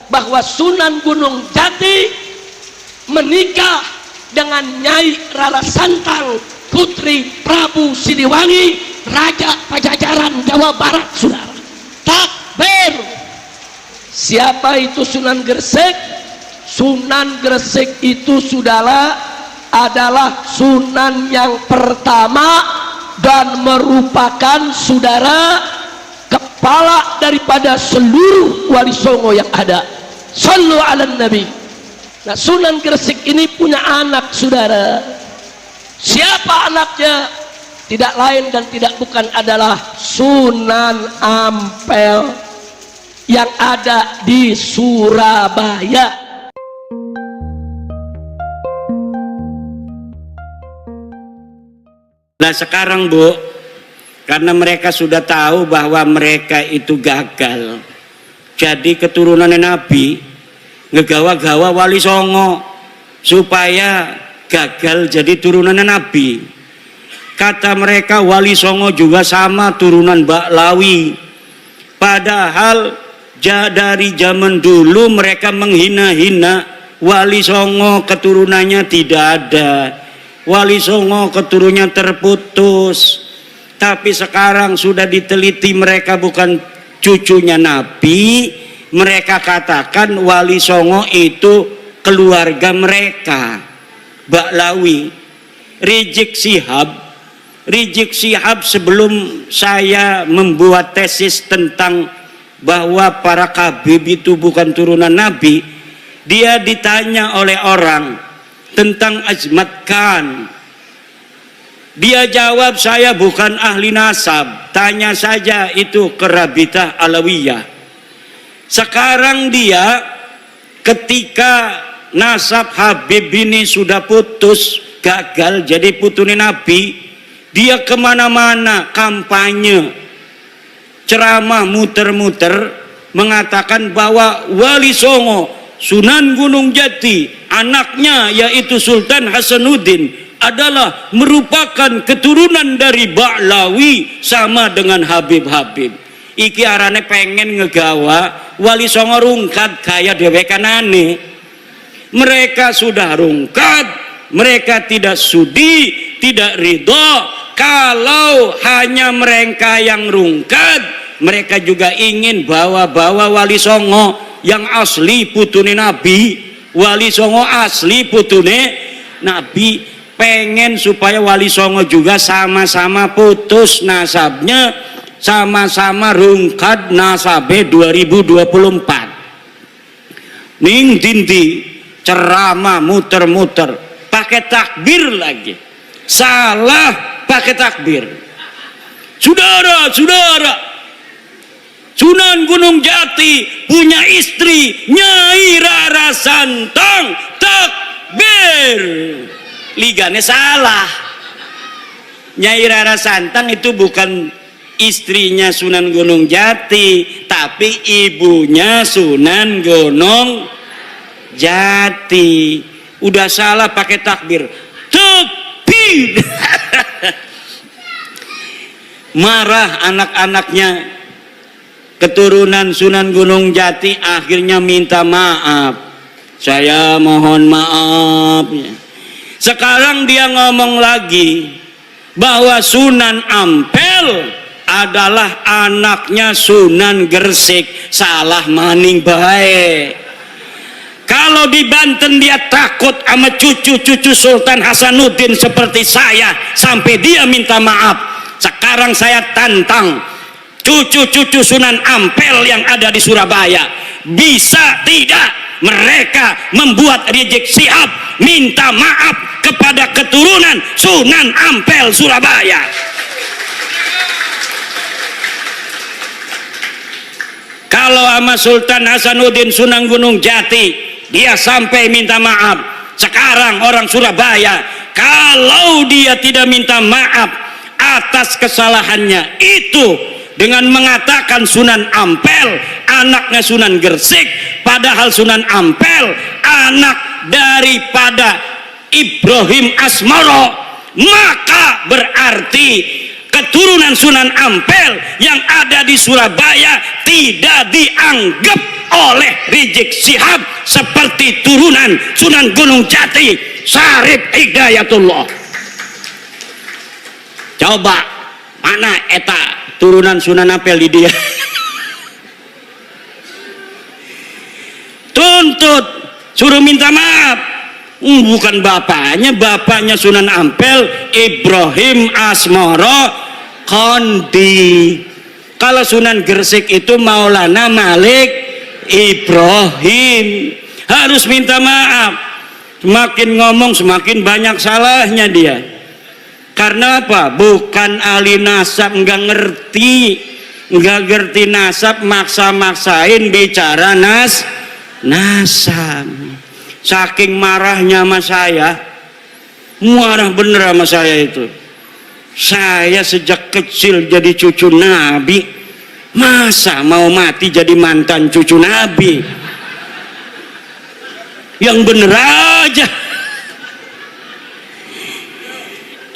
bahwa Sunan Gunung Jati menikah dengan Nyai Rara Santang, putri Prabu Siliwangi, Raja Pajajaran Jawa Barat, saudara. Takbir. Siapa itu Sunan Gresik? Sunan Gresik itu, saudara, adalah Sunan yang pertama dan merupakan, saudara, kepala daripada seluruh Wali Songo yang ada. Sallu ala Nabi. Nah, Sunan Gresik ini punya anak, saudara. Siapa anaknya? Tidak lain dan tidak bukan adalah Sunan Ampel yang ada di Surabaya. Nah sekarang, Bu, karena mereka sudah tahu bahwa mereka itu gagal jadi keturunannya Nabi, ngegawa-gawa Wali Songo supaya gagal jadi turunannya Nabi. Kata mereka Wali Songo juga sama turunan Baklawi, padahal dari zaman dulu mereka menghina-hina Wali Songo, keturunannya tidak ada. Wali Songo keturunannya terputus. Tapi sekarang sudah diteliti mereka bukan cucunya Nabi. Mereka katakan Wali Songo itu keluarga mereka, Baklawi. Rizik Syihab sebelum saya membuat tesis tentang bahwa para Khabib itu bukan turunan Nabi, dia ditanya oleh orang tentang Azmat Khan. Dia jawab, saya bukan ahli nasab, tanya saja itu ke Rabitah Alawiyah. Sekarang dia ketika nasab Habib ini sudah putus, gagal jadi putune Nabi, dia kemana-mana kampanye, ceramah muter-muter mengatakan bahwa Wali Songo Sunan Gunung Jati, anaknya yaitu Sultan Hasanuddin adalah merupakan keturunan dari Baklawi sama dengan Habib-Habib. Iki arane pengen ngegawa Wali Songo rungkat kaya dewekanane. Mereka sudah rungkat, mereka tidak sudi, tidak ridho. Kalau hanya mereka yang rungkat, mereka juga ingin bawa-bawa Wali Songo yang asli putune Nabi. Wali Songo asli putune Nabi, pengen supaya Wali Songo juga sama-sama putus nasabnya, sama-sama rungkat nasabe 2024. Ning dindi ceramah muter-muter pakai takbir lagi, salah pakai takbir. Saudara-saudara, Sunan Gunung Jati punya istri Nyai Rara Santang, takbir. Ligane salah. Nyai Rara Santang itu bukan istrinya Sunan Gunung Jati, tapi ibunya Sunan Gunung Jati. Udah salah pakai takbir. Takbir. Marah anak-anaknya keturunan Sunan Gunung Jati, akhirnya minta maaf. Saya mohon maaf. Sekarang dia ngomong lagi bahwa Sunan Ampel adalah anaknya Sunan Gresik. Salah maning baik. Kalau di Banten dia takut sama cucu-cucu Sultan Hasanuddin seperti saya sampai dia minta maaf. Sekarang saya tantang cucu-cucu Sunan Ampel yang ada di Surabaya, bisa tidak mereka membuat Rizik Syihab minta maaf kepada keturunan Sunan Ampel Surabaya? Kalau sama Sultan Hasanuddin Sunan Gunung Jati dia sampai minta maaf, sekarang orang Surabaya kalau dia tidak minta maaf atas kesalahannya itu dengan mengatakan Sunan Ampel anaknya Sunan Gresik, padahal Sunan Ampel anak daripada Ibrahim Asmoro, maka berarti keturunan Sunan Ampel yang ada di Surabaya tidak dianggap oleh Rizik Syihab seperti turunan Sunan Gunung Jati Syarif Hidayatullah. Coba mana eta turunan Sunan Ampel di dia? Tuntut, suruh minta maaf. Bukan bapaknya Sunan Ampel Ibrahim Asmoro Kondi. Kalau Sunan Gresik itu Maulana Malik Ibrahim. Harus minta maaf. Semakin ngomong semakin banyak salahnya dia. Karena apa? Bukan ahli nasab, nggak ngerti nasab, maksa-maksain bicara nasab. Saking marahnya sama saya, marah bener sama saya itu. Saya sejak kecil jadi cucu Nabi, masa mau mati jadi mantan cucu Nabi? Yang bener aja.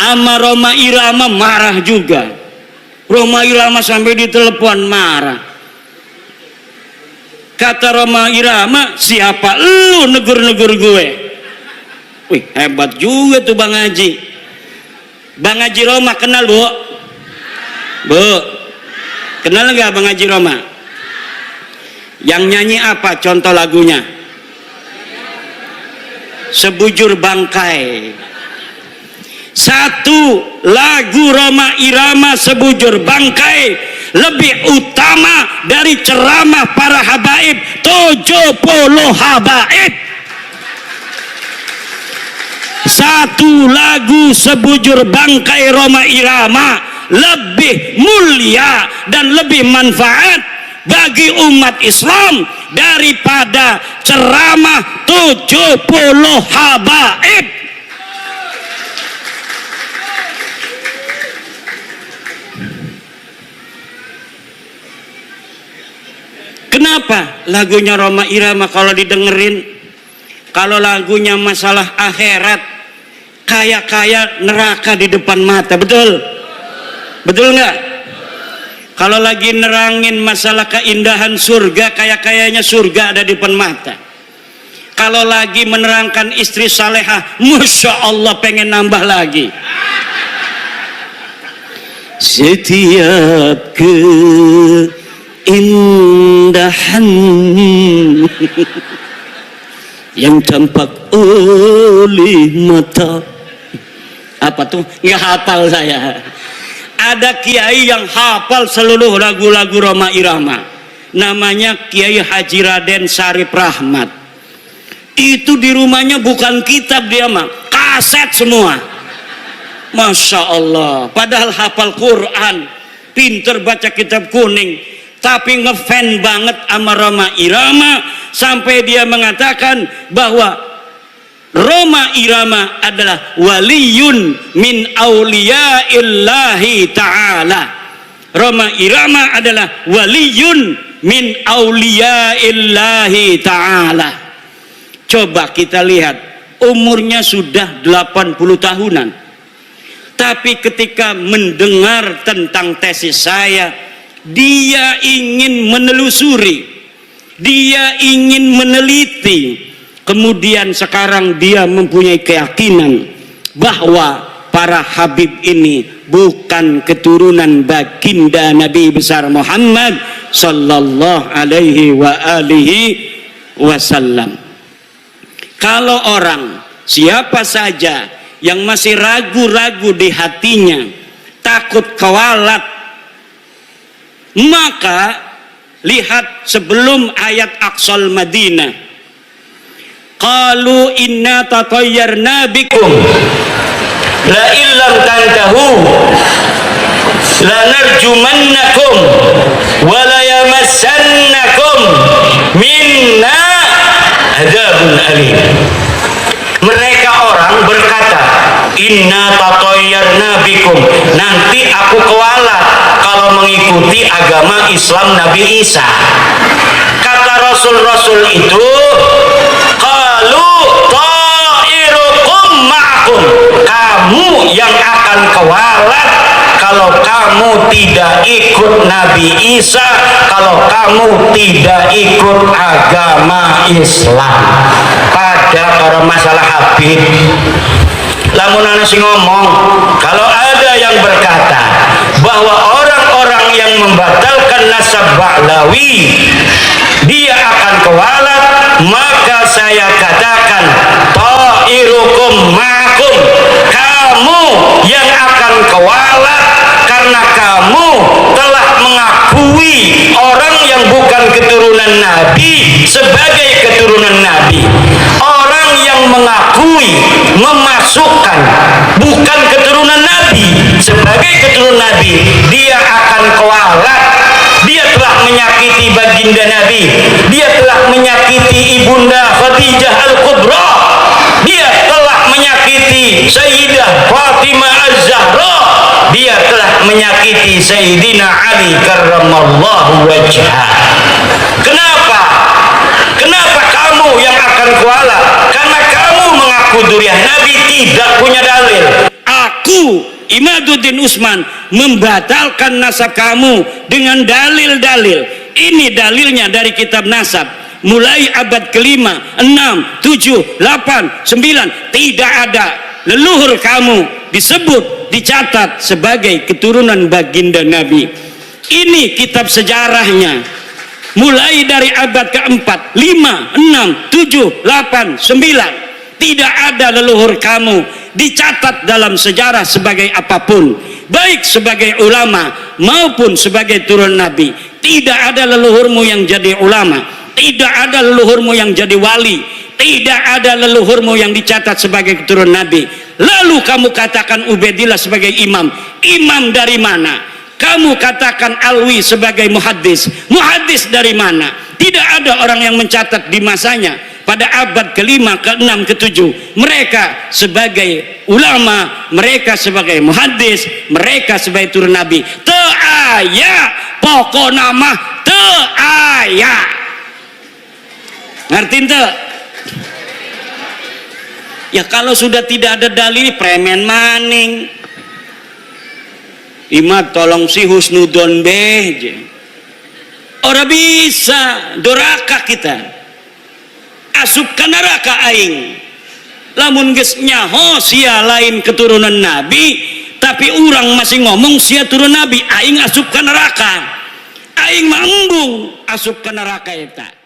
Ama Roma Irama marah juga. Roma Irama sampai ditelepon marah. Kata Roma Irama, siapa lu negur-negur gue? Wih, hebat juga tuh Bang Haji. Bang Haji Roma kenal, Bu? Bu, kenal nggak Bang Haji Roma? Yang nyanyi apa contoh lagunya? Sebujur Bangkai. Satu lagu Roma Irama Sebujur Bangkai lebih utama dari ceramah para habaib 70 habaib. Satu lagu Sebujur Bangkai Roma Irama lebih mulia dan lebih manfaat bagi umat Islam daripada ceramah 70 habaib. Kenapa lagunya Roma Irama kalau didengerin, kalau lagunya masalah akhirat, kayak neraka di depan mata, betul? Betul nggak? Kalau lagi nerangin masalah keindahan surga, kayaknya surga ada di depan mata. Kalau lagi menerangkan istri salehah, Masya Allah pengen nambah lagi. Setiap keindahan yang tampak oleh mata. Apa tuh? Nggak hafal saya. Ada kiai yang hafal seluruh lagu-lagu Roma Irama. Namanya Kiai Haji Raden Sarip Rahmat. Itu di rumahnya bukan kitab dia mah, kaset semua. Masya Allah. Padahal hafal Quran, pinter baca kitab kuning, tapi ngefan banget sama Roma Irama sampai dia mengatakan bahwa Roma Irama adalah waliyun min auliyaillahi ta'ala. Roma Irama adalah waliyun min auliyaillahi ta'ala. Coba kita lihat, umurnya sudah 80 tahunan. Tapi ketika mendengar tentang tesis saya, dia ingin menelusuri, dia ingin meneliti. Kemudian sekarang dia mempunyai keyakinan bahwa para habib ini bukan keturunan baginda Nabi besar Muhammad sallallahu alaihi wa alihi wasallam. Kalau orang siapa saja yang masih ragu-ragu di hatinya, takut kewalat, maka lihat sebelum ayat Aqsal Madinah. Qalu inna tatayyarna bikum la illam tantahu la narjumannakum wa la yamassannakum minna adzabun alim. Mereka orang berkata, inna tatayyarna bikum, nanti aku kewalat kalau mengikuti agama Islam Nabi Isa. Kata Rasul-Rasul itu, qalu ta'irukum ma'akum, kamu yang akan kewalat kalau kamu tidak ikut Nabi Isa, kalau kamu tidak ikut agama Islam. Pada para masalah Habib, lamun ana sing ngomong, kalau ada yang berkata bahwa orang-orang yang membatalkan nasab Ba'lawi dia akan kewalat, maka saya katakan ta'irukum ma'akum, kamu yang akan kewalat karena kamu telah mengakui orang yang bukan keturunan Nabi sebagai keturunan Nabi. Orang yang mengakui, memasukkan bukan keturunan Nabi sebagai keturunan Nabi, dia akan kewalat. Dia telah menyakiti baginda Nabi, dia telah menyakiti ibunda Khadijah Al-Kubra, dia telah menyakiti Sayyidah Fatimah Az-Zahra, dia telah menyakiti Sayyidina Ali karramallahu wajhah. Kenapa? Kenapa kamu yang akan kuala? Karena kamu mengaku durian Nabi, tidak punya dalil. Aku Imaduddin Usman membatalkan nasab kamu dengan dalil-dalil. Ini dalilnya dari kitab nasab mulai abad kelima, 6, 7, 8, 9. Tidak ada leluhur kamu disebut, dicatat sebagai keturunan baginda Nabi. Ini kitab sejarahnya mulai dari abad keempat, 5, 6, 7, 8, 9. Tidak ada leluhur kamu dicatat dalam sejarah sebagai apapun, baik sebagai ulama maupun sebagai turun Nabi. Tidak ada leluhurmu yang jadi ulama, tidak ada leluhurmu yang jadi wali, tidak ada leluhurmu yang dicatat sebagai keturunan Nabi. Lalu kamu katakan Ubaidillah sebagai imam. Imam dari mana? Kamu katakan Alwi sebagai muhaddis. Muhaddis dari mana? Tidak ada orang yang mencatat di masanya pada abad kelima, ke-6, ke-7 mereka sebagai ulama, mereka sebagai muhaddis, mereka sebagai turun Nabi. Teu aya pokok nama, teu aya. Ngerti teu? Ya kalau sudah tidak ada dalil, premen maning. Imad tolong si husnudon beh. Ora bisa, doraka kita. Asup ka neraka aing. Lamun geus nyaho sia lain keturunan Nabi, tapi orang masih ngomong sia turun Nabi, aing asup ka neraka. Aing mah embung asup ka neraka eta.